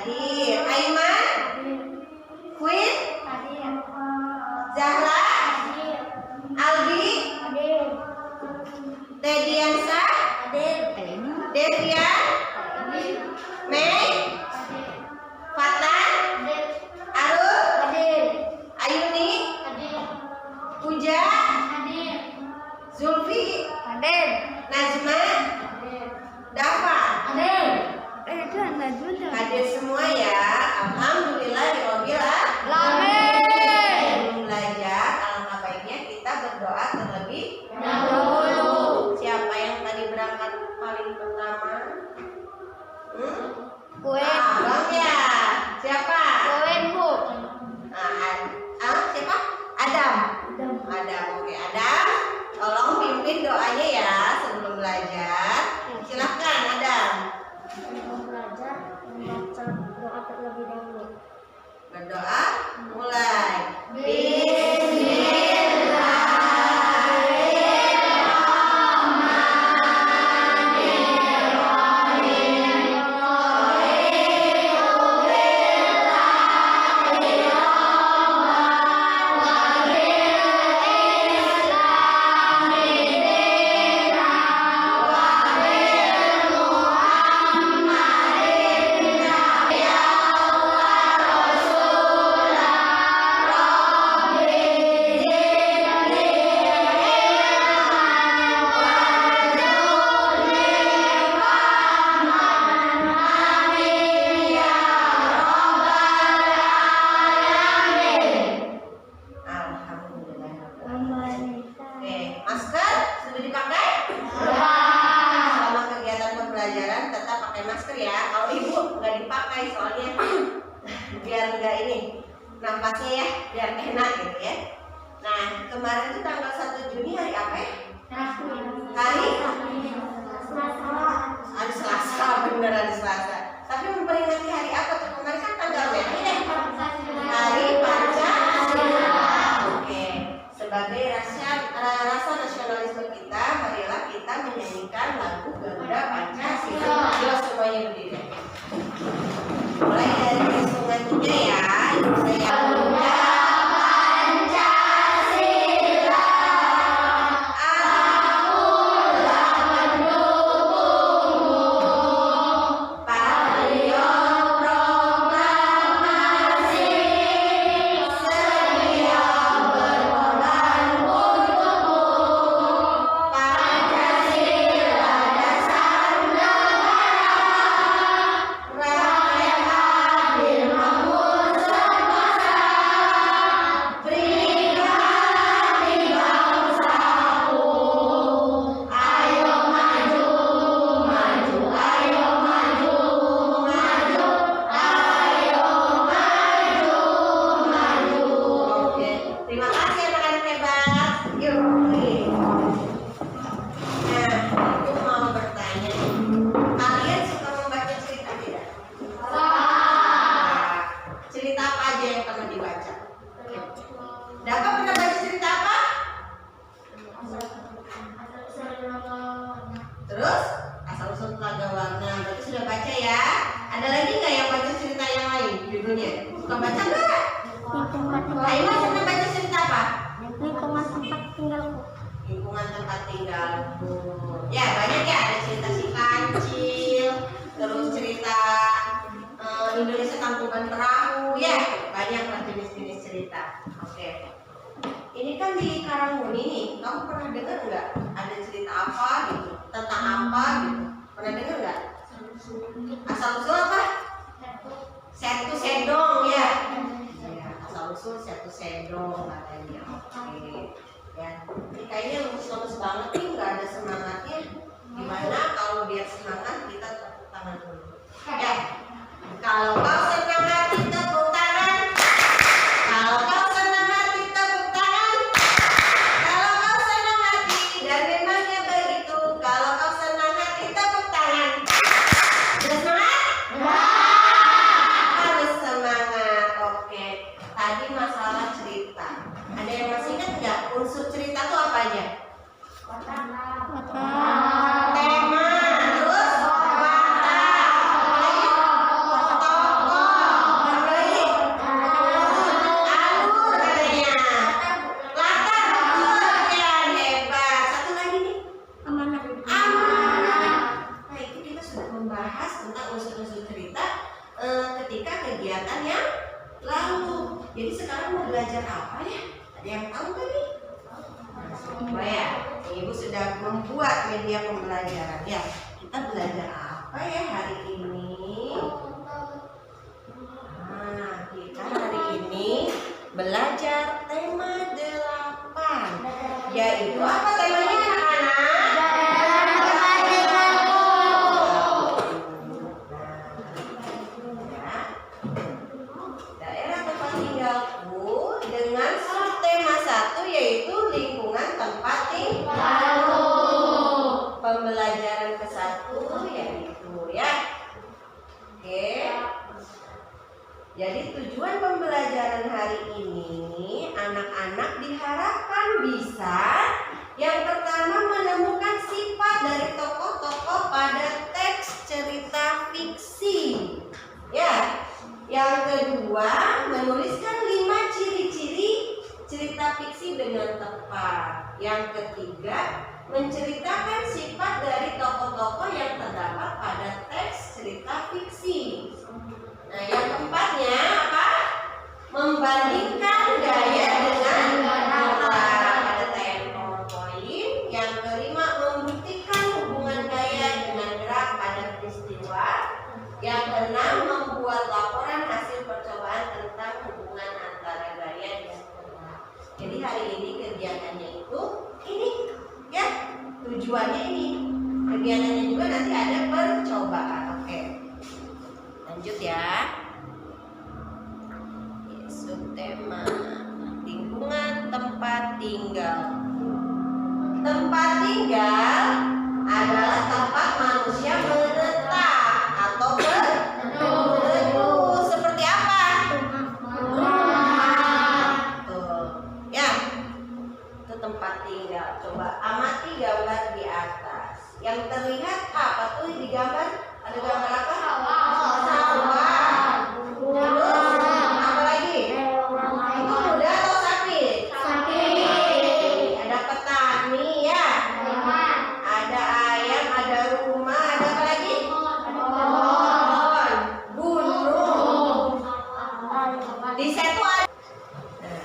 Hadir. Aiman? Queen? Zahra? Albi? Tediansa? Devian? Mei? Fatan? Arul? Ayuni? Puja? Zulfi? Najma? Dafa? Hadir semua ya. Alhamdulillah Rabbil alamin. Sebelum belajar, alangkah baiknya kita berdoa terlebih dahulu. Siapa yang tadi berangkat paling pertama? Abang ya. Siapa? Siapa? Adam. Oke, Adam. Tolong pimpin doanya ya sebelum belajar. Silahkan Adam. Doa terlebih dahulu. Berdoa mulai. Biar enggak ini nampaknya ya, biar enak gitu ya. Nah, kemarin itu tanggal 1 Juni hari apa ya? Hari Selasa, bener hari Selasa. Tapi memperingati hari apa tuh? Kemarin kan tanggal merah ya? Hari Pancasila. Oke, sebagai rasa nasionalisme kita, marilah kita menyanyikan lagu Garuda Pancasila. Ayo semuanya berdiri. Mulai dari hitungan 3 ya. Garuda Pancasila, akulah pendukungmu. Patriot proklamasi, sedia berkorban untukmu. Pancasila dasar negara, rakyat adil makmur sekuasa. Berikan di bangsaku, ayo maju, maju, ayo maju, maju, ayo maju, maju. Oke, terima kasih anak-anak hebat. Yuk, nah, aku mau bertanya, kalian suka membaca cerita tidak? Cerita apa aja yang pernah dibaca? Dapat pernah baca cerita apa? Terus asal usul telaga warna, berarti sudah baca ya. Ada lagi nggak yang baca cerita yang lain judulnya? Suka baca nggak? Aiman pernah baca cerita apa? Lingkungan tempat tinggalku. Lingkungan tempat tinggalku. Ya banyak ya, ada cerita si kancil, terus cerita Indonesia Kampungan Perahu, ya banyak lah jenis-jenis cerita. Oke. Ini kan di Karangmuni nih, kamu pernah dengar nggak ada cerita apa gitu, tentang apa gitu? Pernah dengar nggak? Asal usul apa? Setu Sedong ya. Asal usul Setu Sedong katanya. Oke. Ya, ini kayaknya lemes-lemes banget nih, nggak ada semangatnya. Gimana kalau biar semangat kita tepuk tangan dulu? Ya. Kalau kau senang hati tepuk tangan. Kalau kau senang hati tepuk tangan. Kalau kau senang hati dan memangnya begitu. Kalau kau senang hati tepuk tangan. Sudah semangat? Harus semangat. Oke. Tadi masalah cerita. Ada yang masih ingat nggak unsur cerita itu apa aja? Kota, kegiatan yang lalu. Jadi sekarang mau belajar apa ya? Ada yang tahu kan nih? Oh ya, Ibu sudah membuat media pembelajaran ya. Kita belajar apa ya hari ini? Nah, kita hari ini belajar tema 8. Yaitu apa temanya anak-anak? Daerah tempat tinggalku dengan subtema 1 yaitu lingkungan tempat tinggal. Pembelajaran ke-1 yaitu ya. Oke. Jadi tujuan pembelajaran hari ini anak-anak diharapkan bisa yang pertama menemukan sifat dari tokoh-tokoh pada teks cerita fiksi. Ya. Yang kedua, menuliskan 5 ciri-ciri cerita fiksi dengan tepat. Yang ketiga, menceritakan sifat dari tokoh-tokoh yang terdapat pada teks cerita fiksi. Nah, yang keempatnya apa? Membandingkan gaya dengan kata. Ada tempo poin. Yang kelima, membuktikan hubungan gaya dengan gerak pada peristiwa. Yang keenam, membuat laporan hasil percobaan tentang hubungan antara gaya dan gerak. Jadi hari ini kegiatannya itu ini ya, tujuannya ini. Kegiatannya juga nanti ada percobaan. Oke. Lanjut ya. Subtema lingkungan tempat tinggal. Tempat tinggal adalah tempat manusia menetap atau berteduh. Seperti apa? Tuh, ya. Itu tempat tinggal. Coba amati gambar di atas. Yang terlihat apa tuh di gambar? Ada gambar apa? Sawah. Terus apa lagi? Itu kuda atau sapi? Ada petani ya. Ada ayam, ada rumah, ada apa lagi? Pohon, gunung. Di situ ada. Nah,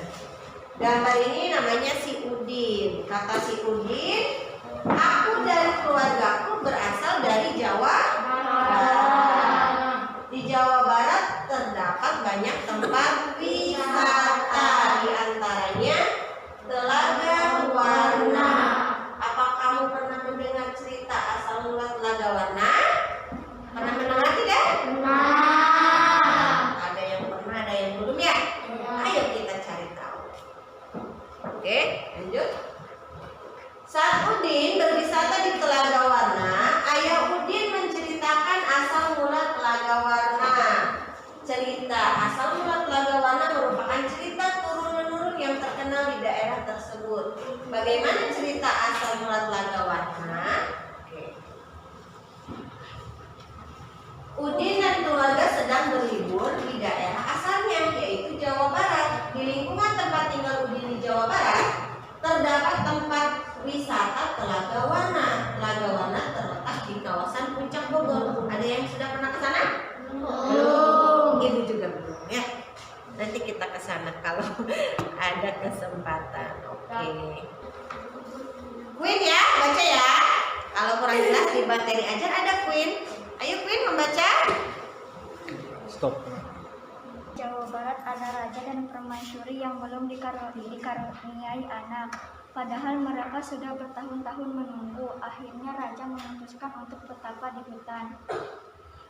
gambar ini namanya si Udin. Kata si Udin, aku dan keluargaku berasal dari Jawa Barat. Di Jawa Barat terdapat banyak tempat wisata, di antaranya Telaga Warna. Apa kamu pernah mendengar cerita asal mula Telaga Warna? Pernah mendengar tidak? Ada yang pernah, ada yang belum ya? Ayo kita cari tahu. Oke, lanjut. Saat Udin berwisata di Telaga Warna, ayah Udin menceritakan asal mula Telaga Warna. Cerita asal mula Telaga Warna merupakan cerita turun-menurun yang terkenal di daerah tersebut. Bagaimana cerita asal mula Telaga Warna? Oke. Udin dan keluarga sedang berlibur di daerah asalnya, yaitu Jawa Barat. Di lingkungan tempat tinggal Udin di Jawa Barat terdapat tempat wisata Telaga Warna. Telaga Warna terletak di kawasan Puncak Bogor. Ada yang sudah pernah ke sana? Belum. Ibu juga belum ya. Nanti kita ke sana kalau ada kesempatan. Oke. Queen ya, baca ya. Kalau kurang jelas di materi ajar ada Queen. Ayo Queen membaca. Stop. Jawa Barat ada raja dan permaisuri yang belum dikaruniai anak. Padahal mereka sudah bertahun-tahun menunggu. Akhirnya raja memutuskan untuk bertapa di hutan.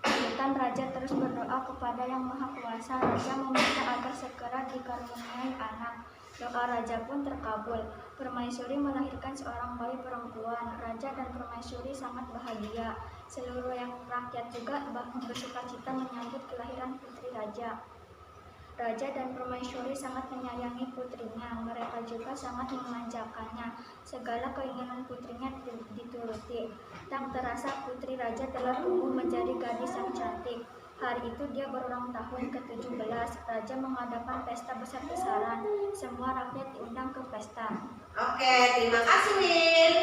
Di hutan raja terus berdoa kepada Yang Maha Kuasa. Raja meminta agar segera dikaruniai anak. Doa raja pun terkabul. Permaisuri melahirkan seorang bayi perempuan. Raja dan permaisuri sangat bahagia. Seluruh rakyat juga bersukacita menyambut kelahiran putri raja. Raja dan permaisuri sangat menyayangi putrinya. Mereka juga sangat memanjakannya. Segala keinginan putrinya dituruti. Tak terasa putri raja telah tumbuh menjadi gadis yang cantik. Hari itu dia berulang tahun ke-17. Raja mengadakan pesta besar-besaran. Semua rakyat diundang ke pesta. Oke, terima kasih Win.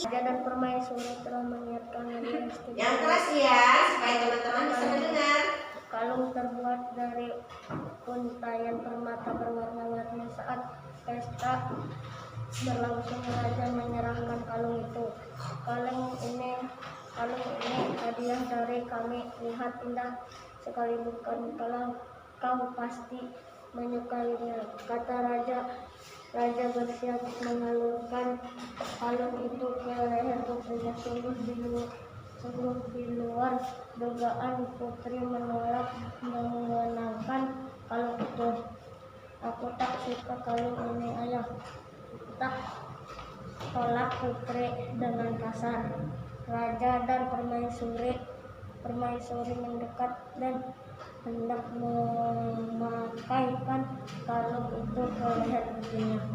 Raja dan permaisuri telah menyiapkan hadiah Yang keras ya, supaya teman-teman bisa mendengar. kalung terbuat terbuat dari untayan permata berwarna-warni. Saat pesta berlangsung, raja menyerahkan kalung itu. Kalung ini hadiah dari kami. Lihat, indah sekali bukan? Kalau kau pasti menyukainya, kata raja. Raja bersiap mengalungkan kalung itu ke leher putrinya. Sungguh di luar dugaan putri menolak mengenakan kalung itu. Aku tak suka kalung ini, ayah, tak, tolak putri dengan kasar. Raja dan permaisuri mendekat dan hendak memakaikan kalung itu ke leher putrinya.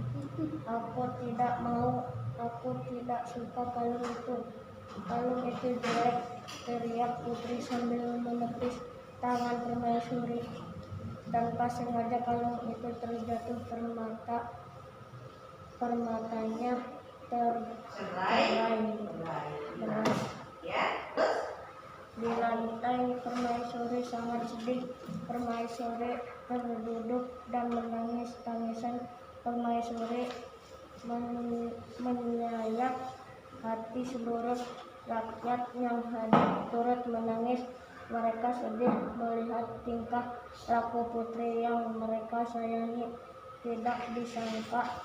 Aku tidak mau, aku tidak suka kalung itu. Kalung itu jelek, teriak putri sambil menepis tangan permaisuri. Tanpa sengaja kalung itu terjatuh, permatanya tercerai. Ya, terus Di lantai permaisuri sangat sedih. Permaisuri terduduk dan menangis. Tangisan permaisuri menyayat hati seluruh rakyat yang hadir turut menangis. Mereka sedih melihat tingkah laku putri yang mereka sayangi. Tidak disangka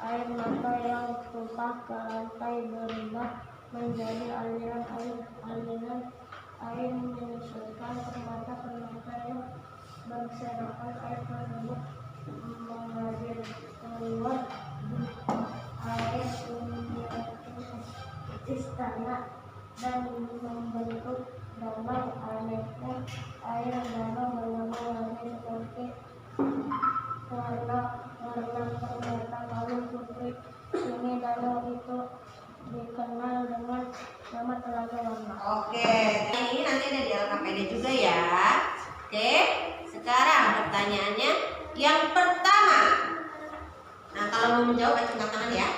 air mata yang tumpah ke lantai berubah menjadi aliran air menyusulkan permata yang berserakan. Air tersebut mengalir keluar air istana dan membentuk danau. Anehnya, air danau berwarna-warni seperti warna permata kalung putri. Kini danau itu dikenal dengan nama Telaga Warna. oke, ini nanti ada di LKPD juga ya. Oke, sekarang pertanyaannya yang pertama. Nah, kalau mau menjawab angkat tangan ya.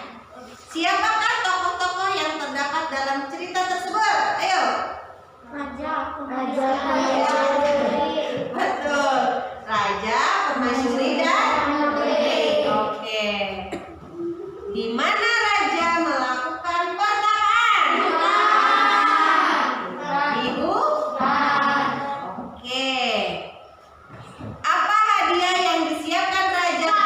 Siapakah tokoh-tokoh yang terdapat dalam cerita tersebut? Ayo. Raja Betul. Raja, permaisuri dan putri. Oke. Di mana raja melakukan pertapaan? Di hutan. Oke. Apa hadiah yang disiapkan raja?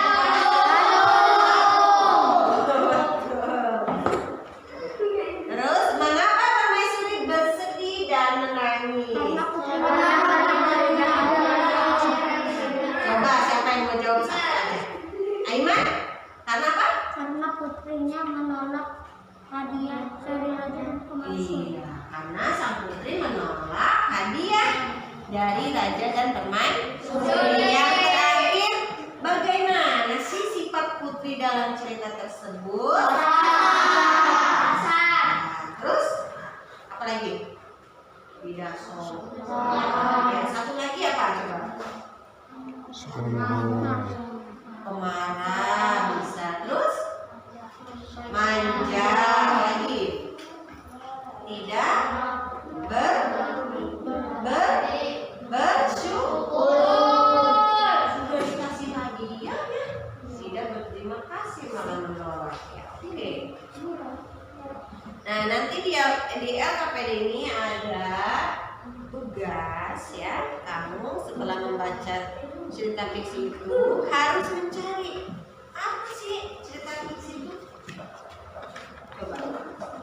Terus mengapa permaisuri bersedih dan menangis? Coba siapa yang mau jawab satu aja? Aiman? Karena apa? karena putrinya menolak hadiah dari raja dan permaisuri. Iya, karena sang putri menolak hadiah dari raja dan permaisuri. Yang terakhir, bagaimana sih sifat putri dalam cerita tersebut? Terus apa lagi? Tidak sombong. Yang satu lagi apa coba? Pemarah bisa. Terus manja lagi. Tidak bersyukur. Sudah dikasih hadiah ya, tidak berterima kasih malah menolak ya. Oke. Nah, nanti di LKPD ini ada tugas ya. Kamu setelah membaca cerita fiksi itu harus mencari apa sih cerita fiksi itu. Coba.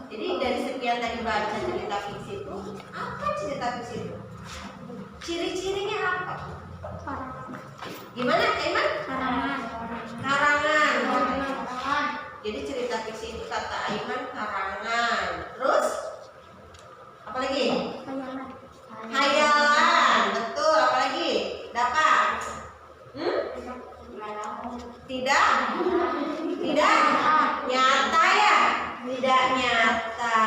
Jadi dari sekian tadi baca cerita fiksi itu, apa cerita fiksi itu? Ciri-cirinya apa? Gimana, Aiman? Karangan. Jadi cerita fiksi itu kata Aiman karangan. Terus apa lagi? Hayalan. Betul. Apa lagi? Dapat. Tidak nyata ya. Tidak nyata.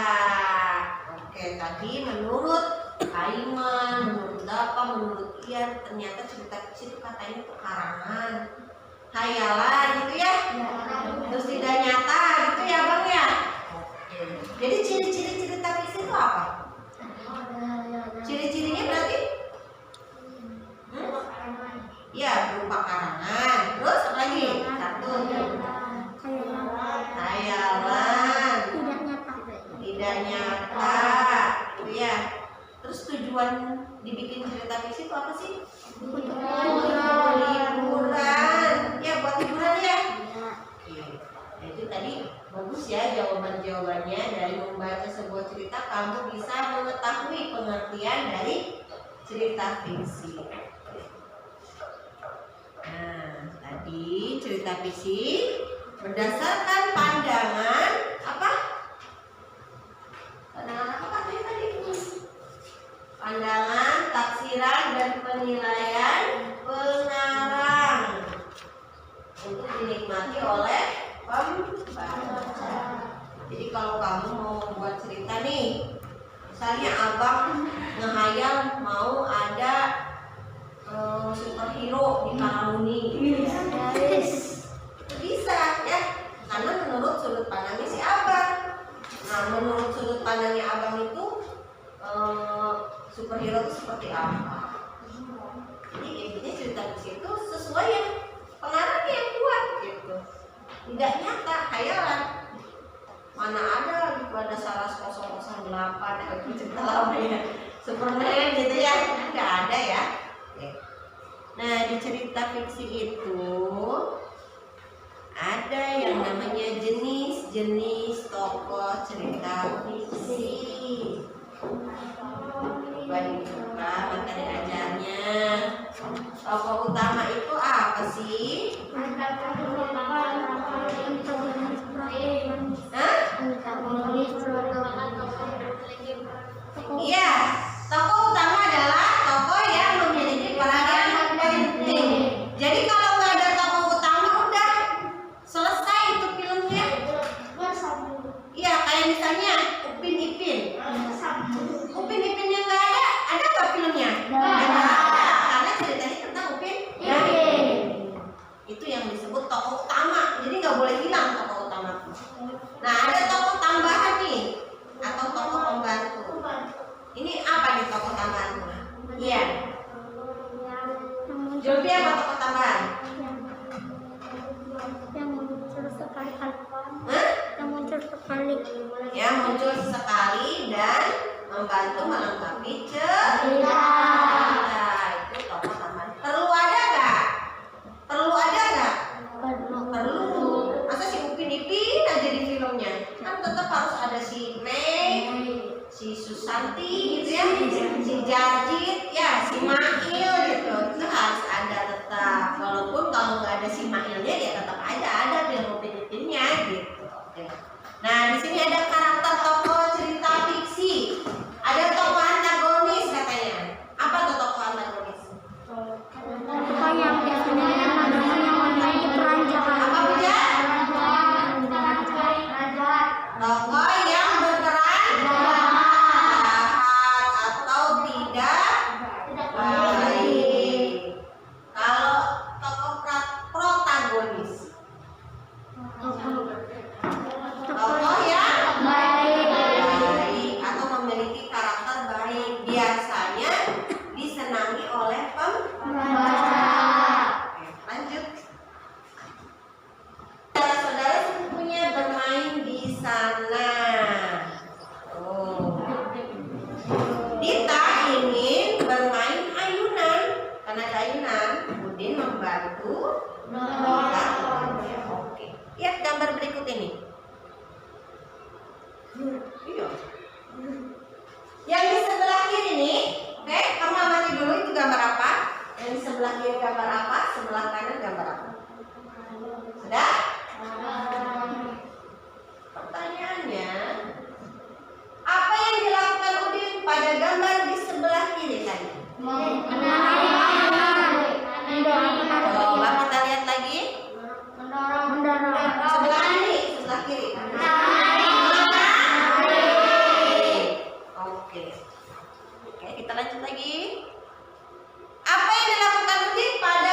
Oke, tadi menurut Aiman, menurut Dapa, menurut Ian, ternyata cerita fiksi itu katanya itu karangan, hayalan gitu ya. Terus tidak nyata gitu ya Bang ya. Oke. Jadi ciri-ciri cerita fiksi itu apa? Ciri-cirinya berarti Ya, berupa karangan. Terus apa lagi? Satu. Khayalan. Tidak nyata. Itu ya. Terus tujuan dibikin cerita fiksi itu apa sih? Hiburan. Ya, buat hiburan ya. Oke. Nah, itu tadi bagus ya jawabannya. Dari membaca sebuah cerita kamu bisa mengetahui pengertian dari cerita fiksi. Nah, tadi cerita fiksi berdasarkan pandangan apa? Pandangan apa tadi? Pandangan, taksiran, dan penilaian pengarang untuk dinikmati oleh pembaca. Jadi kalau kamu mau buat cerita nih, misalnya abang ngehayal mau ada superhero di Karamuni, itu bisa ya, karena menurut sudut pandangnya si abang. Nah, menurut sudut pandangnya abang itu superhero itu seperti apa? Jadi intinya cerita fiksi itu sesuai yang pengarangnya yang buat gitu, tidak nyata, khayalan. Mana ada gitu, ada Saras 008 itu cerita lama ya, Superman gitu ya, nggak ada ya. Nah, di cerita fiksi itu ada yang namanya jenis-jenis tokoh cerita fiksi. Coba dibuka materi ajarnya. Tokoh utama itu apa sih? Iya, tokoh utama adalah tokoh yang memiliki peran penting. Jadi kalau nggak ada tokoh utama udah selesai itu filmnya. Iya, kayak misalnya Upin Ipin. Upin Ipin yang nggak ada nggak filmnya? Karena ceritanya tentang Upin Ipin. Itu yang disebut tokoh utama. Jadi nggak boleh hilang tokoh utama. Nah, ada tokoh tambahan nih atau tokoh pembantu. Ini apa nih tokoh tambahan? Iya. Julfi apa tokoh tambahan? Yang muncul sekali-kali. Yang muncul sekali dan membantu melengkapi cerita. Nah, itu tokoh tambahan. Perlu ada nggak? Perlu. Masa si Upin Ipin aja di filmnya? Kan tetap harus ada si Mei, si Susanti gitu ya, si Jarjit, ya si Mail gitu. Itu harus ada tetap. Walaupun kalau nggak ada si Mailnya ya tetap aja ada film Upin Ipinnya gitu. Oke. Nah, di sini ada karakter tokoh cerita fiksi. Ada tokoh antagonis katanya. Apa tuh tokoh antagonis? Yang biasanya memiliki peran jahat. Apa aja? Tokoh yang berperan jahat atau tidak baik. Kalau tokoh protagonis, tokoh yang baik atau memiliki karakter baik, biasanya disenangi oleh pembaca. Oke, lanjut. Saudara-saudara sepupunya bermain di sana. Dita ingin bermain ayunan. Karena ada ayunan, Udin membantu Dita. Oke. Lihat gambar berikut ini. Iya. Yang di sebelah kiri nih, oke, kamu amati dulu itu gambar apa? Yang di sebelah kiri gambar apa? Sebelah kanan gambar apa? Sudah? Pertanyaannya, apa yang dilakukan Udin pada gambar di sebelah kiri tadi? Coba kita lihat lagi. Sebelah kiri. Oke, kita lanjut lagi. Apa yang dilakukan Udin pada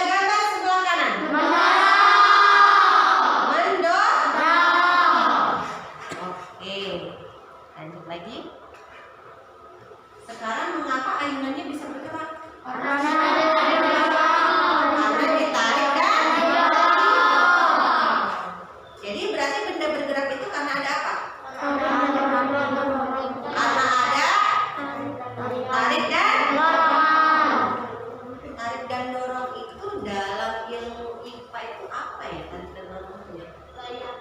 dan dorong itu dalam ilmu IPA itu apa ya? Tarik dan dorongnya? Gaya.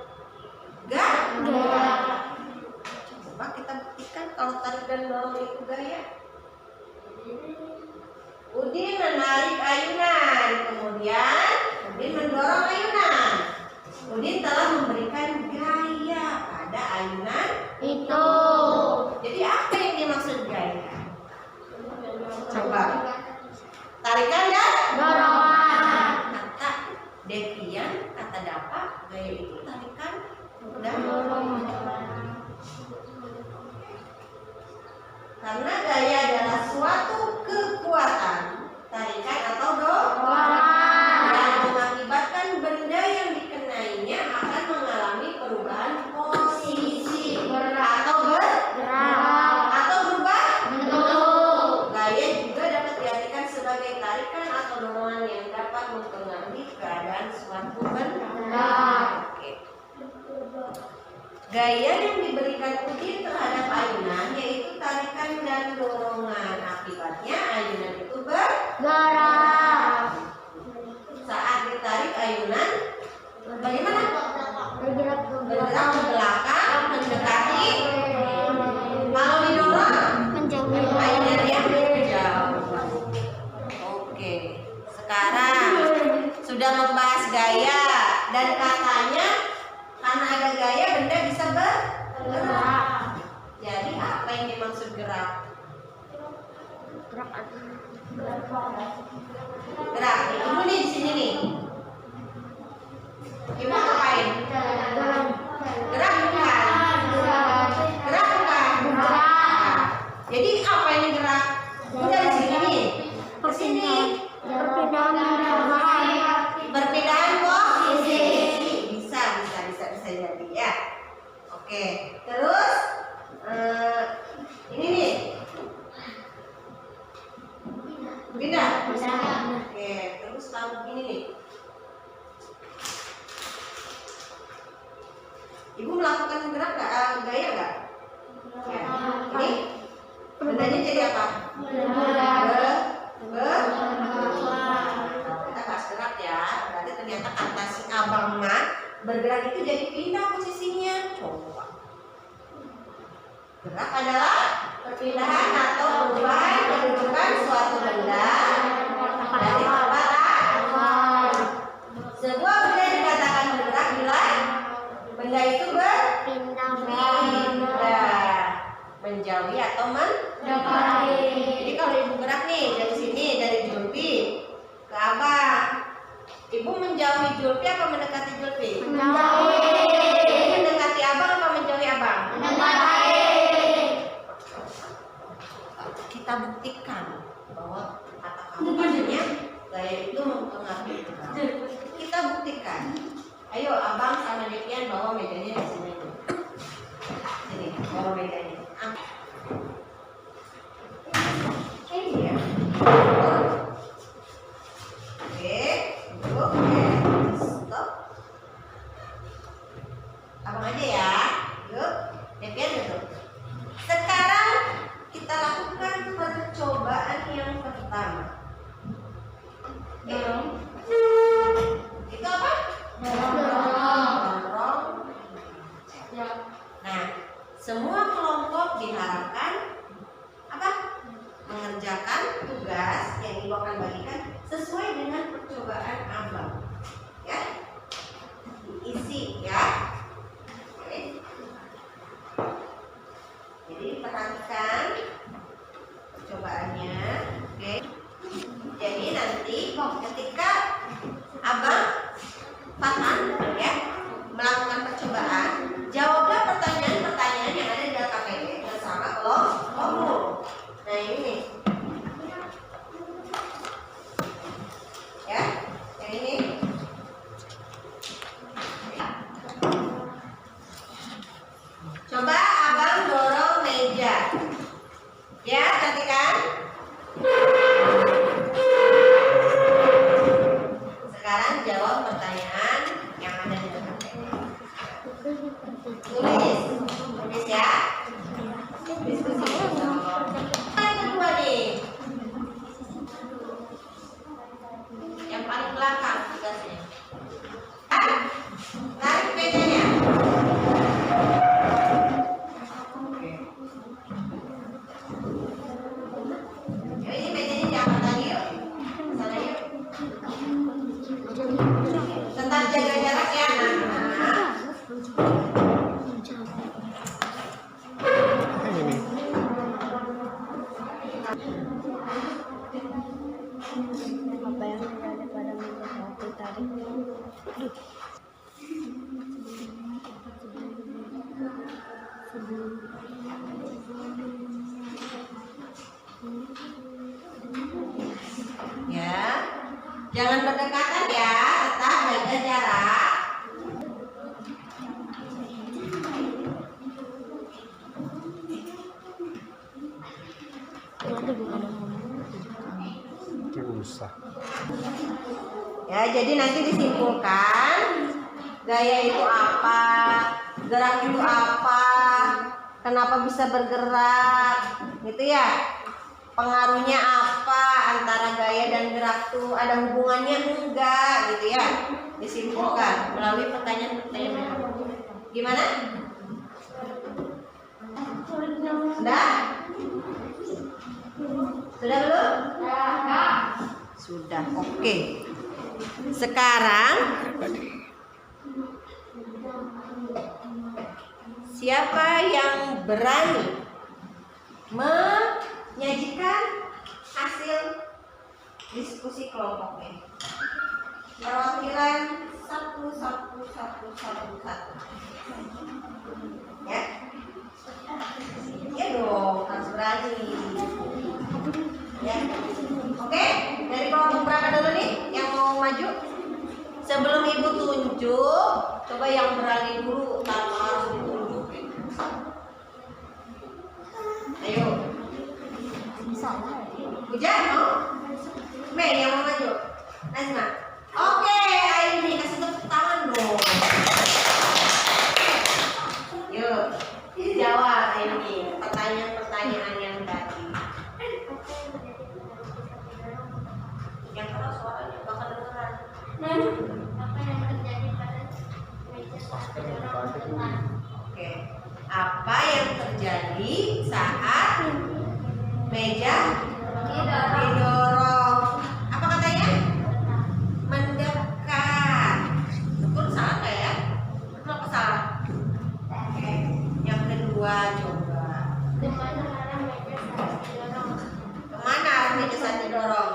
Coba kita buktikan kalau tarik dan dorong itu gaya. Udin menarik ayunan, kemudian Udin mendorong ayunan. Udin telah memberikan gaya pada ayunan Itu. Jadi apa yang dimaksud gaya? Coba tarikan dan Dorongan. kata Devian, kata Dapak, gaya itu tarikan dan karena gaya adalah suatu kekuatan tarikan atau yang mengakibatkan benda yang dikenainya akan mengalami perubahan posisi atau berubah bentuk. Gaya juga dapat diartikan sebagai tarikan atau dorongan yang dapat mempengaruhi keadaan suatu benda. Oke. Gaya yang diberikan Udin terhadap ayunan yaitu tarikan dan dorongan. Akibatnya ayunan itu Gerak. saat ditarik ayunan bagaimana? Bergerak ke Bergerak ke belakang mendekati. Kalau didorong menjauhi. ayunannya menjauh. Oke, sekarang sudah membahas gaya dan katanya karena ada gaya benda bisa bergerak. Jadi apa yang dimaksud gerak? Gerak. Ibu nih di sini nih. Ibu ngapain? Gerak bukan? Gerak bukan? Jadi apa ini gerak? Ini dari sini nih. Ke sini. Perpindahan posisi. Bisa jadi ya. Oke. Terus ini nih. Pindah. Oke. Terus kalau begini nih. Ibu melakukan gerak nggak? Gaya nggak? Ya. Ini bendanya jadi apa? Kita bahas gerak ya. Berarti ternyata kata si abang mah bergerak itu jadi pindah posisinya. Coba. Gerak adalah perpindahan atau perubahan kedudukan suatu benda dari tempat lain. Sebuah benda dikatakan bergerak bila benda itu berpindah, menjauhi atau mendekati. Jadi kalau ibu gerak nih dari sini, dari Julpi ke abang, ibu menjauhi Julpi apa mendekati Julpi? Ibu mendekati abang apa menjauhi abang? Kita buktikan bahwa kata kamu maksudnya gaya itu mempengaruhi gerak. Kita buktikan. Ayo abang sama Devian bawa mejanya di sini. Sini, bawa mejanya. Iya. Oke, duduk. Stop. Abang aja ya. Yuk, Devian duduk. Sekarang kita lakukan percobaan yang pertama. Itu apa? Dorong. Nah, semua kelompok diharapkan apa? Mengerjakan tugas yang ibu akan bagikan sesuai dengan percobaan abang. Ya, diisi ya. Oke. Jadi perhatikan percobaannya. Oke. Jadi nanti ketika abang Fatan ya melakukan percobaan, jawablah pertanyaan-pertanyaan yang ada di dalam KPP bersama kelompokmu. Nah ini nih. Ya, yang ini. Coba abang dorong meja. Ya, cantik kan? Apa yang terjadi pada meja saat ditarik? Ya, jangan berdekatan ya, tetap jaga jarak. Usah. Ya, jadi nanti disimpulkan gaya itu apa, gerak itu apa, kenapa bisa bergerak, gitu ya. Pengaruhnya apa antara gaya dan gerak tuh, ada hubungannya enggak, gitu ya. Disimpulkan melalui pertanyaan-pertanyaan. Gimana? Sudah? Sudah belum? Sudah, oke. Sekarang siapa yang berani menyajikan hasil diskusi kelompoknya? Perwakilan satu. Ya? Ya dong, harus berani. Ya. Oke, dari kelompok berapa dulu nih yang mau maju? Sebelum ibu tunjuk, coba yang berani dulu tanpa harus ditunjukin. Ayo. Hujan mau? Mei yang mau maju. Nazma. Oke, Aini kasih tepuk tangan dong. Yuk, jawab Aini pertanyaan-pertanyaan yang tadi. Yang keras suaranya bakal dengeran. Apa yang terjadi pada meja saat didorong? Oke. Apa yang terjadi saat meja didorong? Apa katanya? Mendekat. Betul, salah nggak ya? Betul apa salah? Oke. Yang kedua coba. Kemana arah meja saat didorong? Kemana arah meja saat didorong?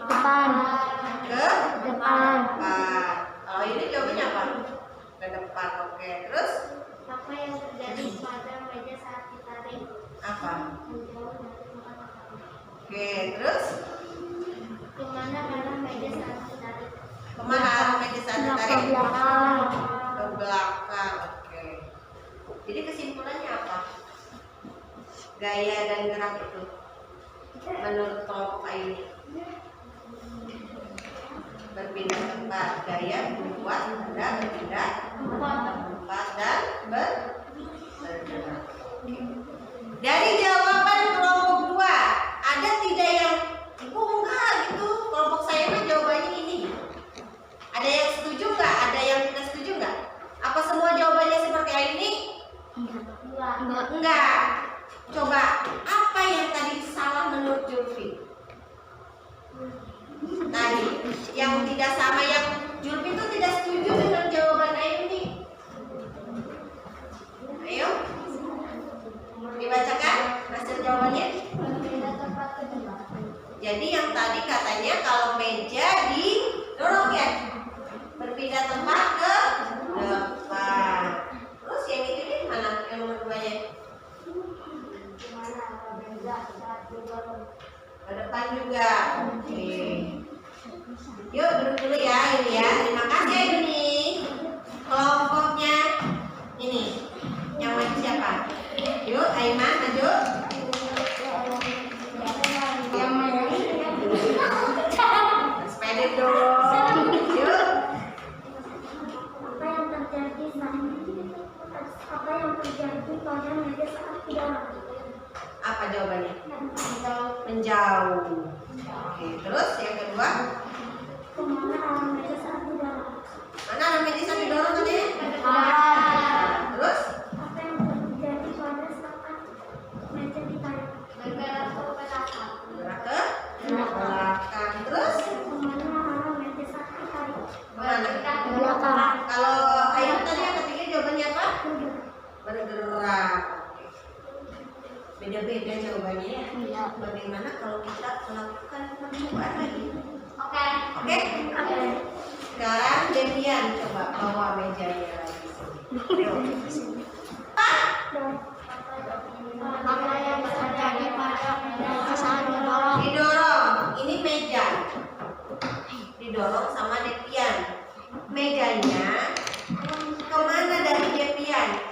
Depan. Ke Depan. depan. Kalau ini jawabannya apa? Ke depan. Oke. Terus Apa yang terjadi pada meja saat ditarik? apa? Menjauh dari tempat ditarik. Oke. Terus Kemana arah meja saat ditarik? kemana arah meja saat ditarik? belakang. Ke belakang. Oke. Jadi kesimpulannya apa? Gaya dan gerak itu menurut kelompok ini berpindah tempat. Gaya membuat Anda berpindah tempat dan bergerak. Dari jawaban kelompok 2, ada tidak yang enggak gitu, kelompok saya mah jawabannya ini. Ada yang setuju nggak? Ada yang tidak setuju nggak? Apa semua jawabannya seperti ini? Enggak. Coba, apa yang tadi salah menurut Julfi? Tadi, yang tidak sama, yang Julfi itu tidak setuju dengan jawaban Aini. Ayo, dibacakan hasil jawabannya. Jadi yang tadi katanya kalau meja didorong ya, berpindah tempat ke depan. Terus yang itu nih mana? Yang nomor 2-nya? Ke depan juga. Oke. Yuk duduk dulu ya ini ya. Terima kasih ya ini. Kelompoknya ini. Yang maju siapa? Yuk Aiman maju. Yang maju. Sepeda dong. Yuk. Apa yang terjadi pada meja saat didorong? Apa jawabannya? Menjauh. Oke, terus yang kedua, Kemana arah meja saat didorong? mana arah meja saat didorong katanya? Terus Apa yang terjadi pada saat meja ditarik? Bergerak ke belakang. gerak ke belakang. Terus Kemana arah meja saat ditarik? kemana? Belakang. Kalau Ayu tadi yang ketiga jawabannya apa? Bergerak. Oke. Beda-beda jawabannya ya. Iya. Bagaimana kalau kita melakukan percobaan lagi? Depian coba bawa mejanya lagi. Apa yang terjadi pada meja saat didorong? Didorong. Ini meja. Didorong sama Depian. Mejanya kemana dari Depian?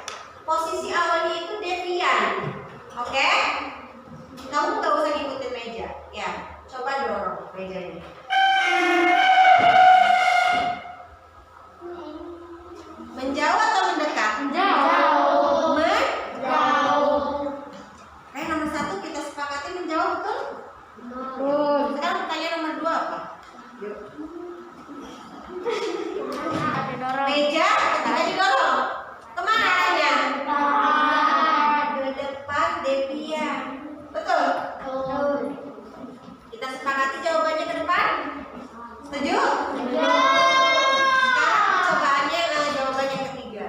Posisi awalnya itu Depian. Oke? Kamu gak usah ngikutin meja. Ya, coba dorong mejanya. Menjauh atau mendekat? Menjauh. Menjauh. Nomor 1 kita sepakati menjauh, betul? Betul. Sekarang pertanyaan nomor 2 apa? Yuk. Didorong. Meja ketika didorong kemana arahnya? Ke depan Depian. Betul? Betul. Kita sepakati jawabannya ke depan. Setuju? Betul. Sekarang percobaannya jawabannya ketiga.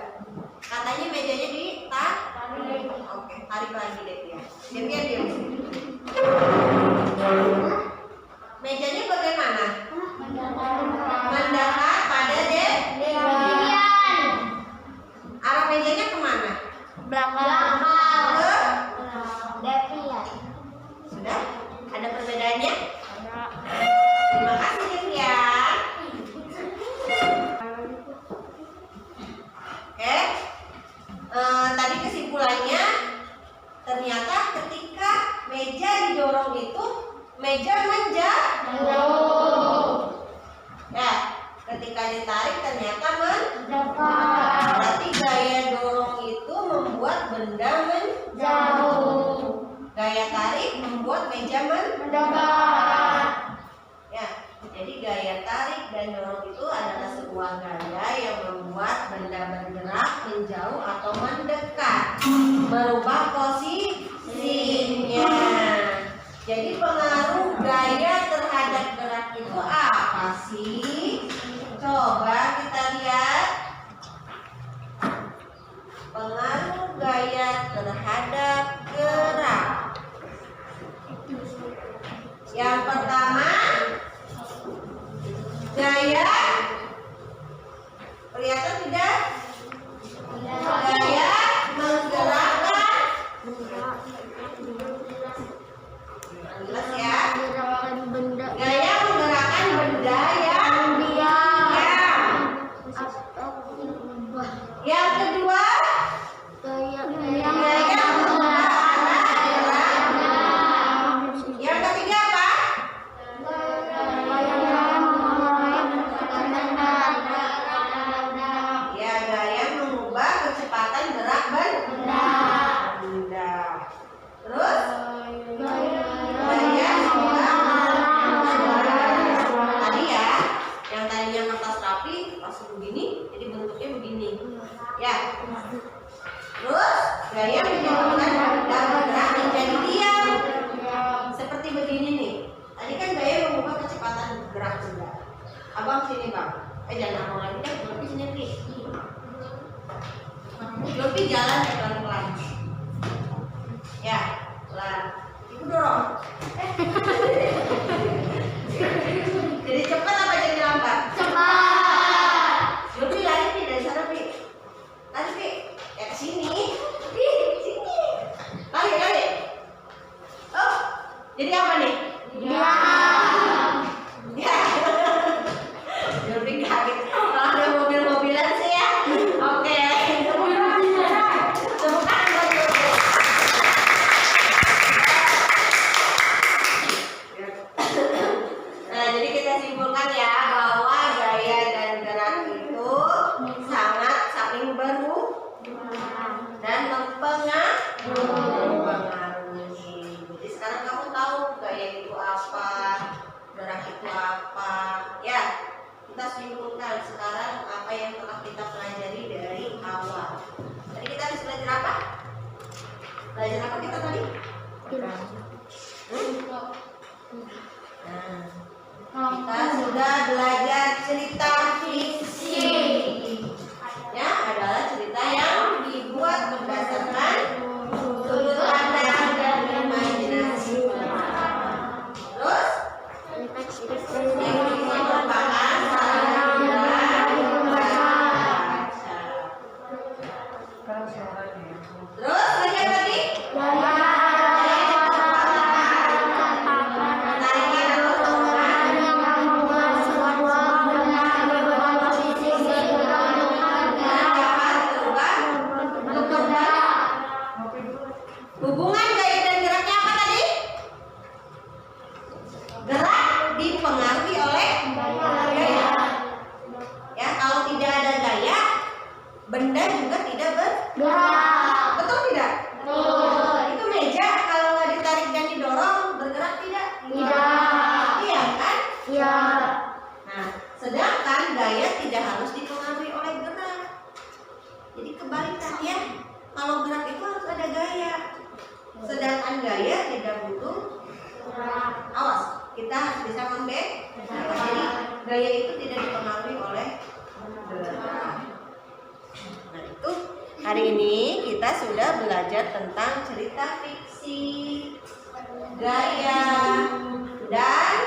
Katanya mejanya ditarik. Oke, tarik lagi Depian. Depian diam. Mejanya bagaimana? Mendekat pada Depian. Arah mejanya kemana? Belakang. Ke? Depian. Sudah? Ada perbedaannya? Terima kasih Depian. Oke. Tadi kesimpulannya ternyata ketika meja didorong itu meja menjauh. Ya, ketika ditarik ternyata mendekat. Berarti gaya dorong itu membuat benda menjauh. Gaya tarik membuat meja mendekat. Ya, jadi gaya tarik dan dorong itu adalah sebuah gaya yang membuat benda bergerak menjauh atau mendekat, merubah posisinya. Jadi pengaruh gaya terhadap gerak itu apa sih? Coba kita lihat. Pengaruh gaya terhadap gerak. Yang pertama, gaya. Kelihatan tidak? Gaya menggerakkan. Jelas ya? Gaya menggerakkan benda yang diam. Yang kedua, gaya mengubah arah gerak. Yang ketiga apa? Ya, gaya mengubah kecepatan gerak benda. Terus gaya tadi ya, yang tadinya kertas rapi langsung begini, jadi bentuknya begini. Ya. Terus gaya menyebabkan benda bergerak menjadi diam. Seperti begini nih. Tadi kan gaya mengubah kecepatan gerak benda. Abang sini bang. Jangan abang lagi deh. Lopi sini Pi. Lopi jalan ya pelan-pelan. Ya, pelan. Ibu dorong. Jadi cepat apa jadi lambat? Cepat. Lopi lari Pi dari sana Pi. Lari Pi. Ya ke sini. Pi, sini. Lari. Oh, jadi apa nih? Ya. Lopi kaget. Kalau ada mobil-mobilan sih ya. Oke. Tepuk tangan buat Lopi. Nah, jadi kita simpulkan ya bahwa gaya dan gerak itu sangat saling berhubungan dan mempengaruhi. Jadi sekarang kamu tahu gaya itu apa, gerak itu apa. Ya, kita simpulkan sekarang apa yang telah kita pelajari dari awal. Tadi kita habis belajar apa? Belajar apa kita tadi? Nah, kita sudah belajar cerita fiksi. Ya, adalah cerita yang dibuat berdasarkan sudut pandang dan imajinasi. Terus, yang ini merupakan sarana Nah, sedangkan gaya tidak harus dipengaruhi oleh gerak. Jadi kebalikan ya. Kalau gerak itu harus ada gaya. Sedangkan gaya tidak butuh gerak. Awas, kita harus bisa membedakan. Jadi gaya itu tidak dipengaruhi oleh gerak. Nah, itu hari ini kita sudah belajar tentang cerita fiksi, gaya, dan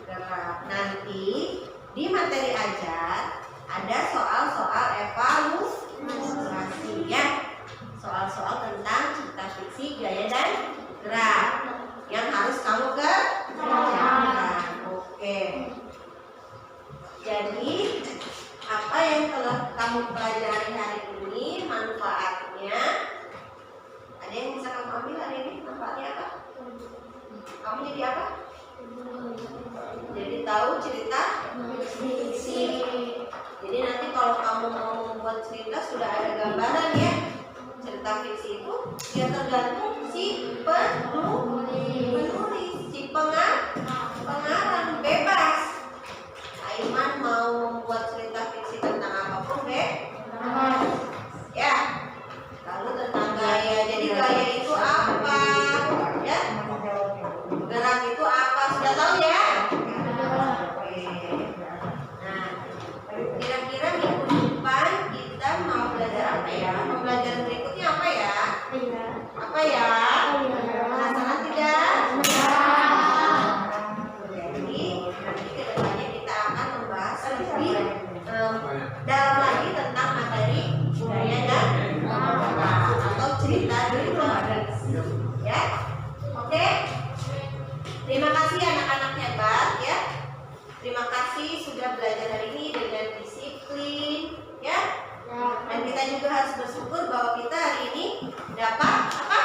gerak. Nanti di materi ajar ada soal-soal evaluasi ya. Soal-soal tentang cerita fiksi, gaya, dan gerak yang harus kamu kerjakan. Oke. Jadi apa yang telah kamu pelajari hari ini, manfaatnya, ada yang bisa kamu ambil hari ini? Manfaatnya apa? Kamu jadi apa? Jadi tahu cerita fiksi. Jadi nanti kalau kamu mau membuat cerita sudah ada gambaran ya. Cerita fiksi itu dia tergantung si penulis, si pengarang bebas. Aiman mau membuat cerita fiksi tentang apapun bebas. Ya. Lalu tentang gaya. Jadi gaya itu apa? Ya. Gerak itu apa? Sudah tahu ya? Oke. Nah, kira-kira minggu depan kita mau belajar apa ya? Pembelajaran berikutnya apa ya? Apa ya? Penasaran tidak? Jadi nanti kedepannya kita akan membahas lebih dalam lagi tentang materi gaya dan atau cerita dulu. Ya, oke. Terima kasih anak-anak hebat ya. Terima kasih sudah belajar hari ini dengan disiplin ya. Dan kita juga harus bersyukur bahwa kita hari ini dapat apa?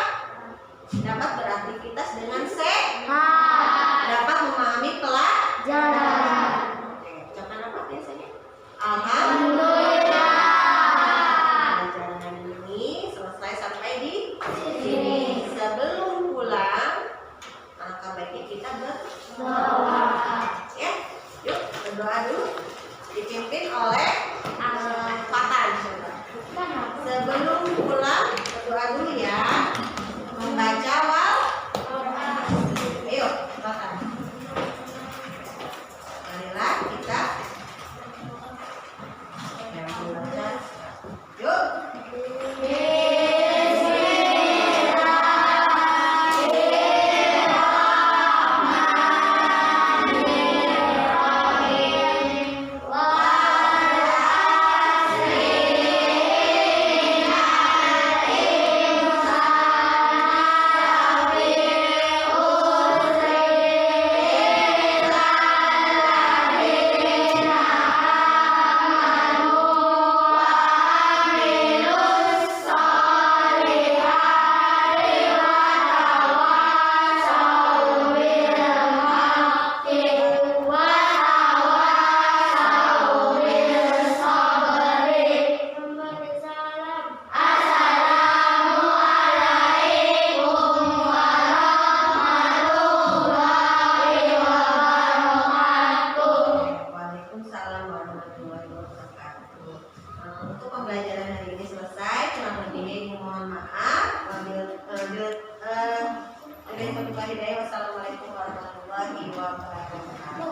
Dapat beraktivitas dengan sehat. Dapat memahami pelajaran. Oke, ucapan apa biasanya? Alhamdulillah. Pelajaran ini selesai sampai di sini. Sebelum pulang, alangkah baiknya kita berdoa. Ya, yuk berdoa dulu. Dipimpin oleh Fatan. Sebelum pulang berdoa dulu ya. Membaca wal. Ayo, Fatan. Marilah kita. Yuk. Wassalamualaikum warahmatullahi wabarakatuh.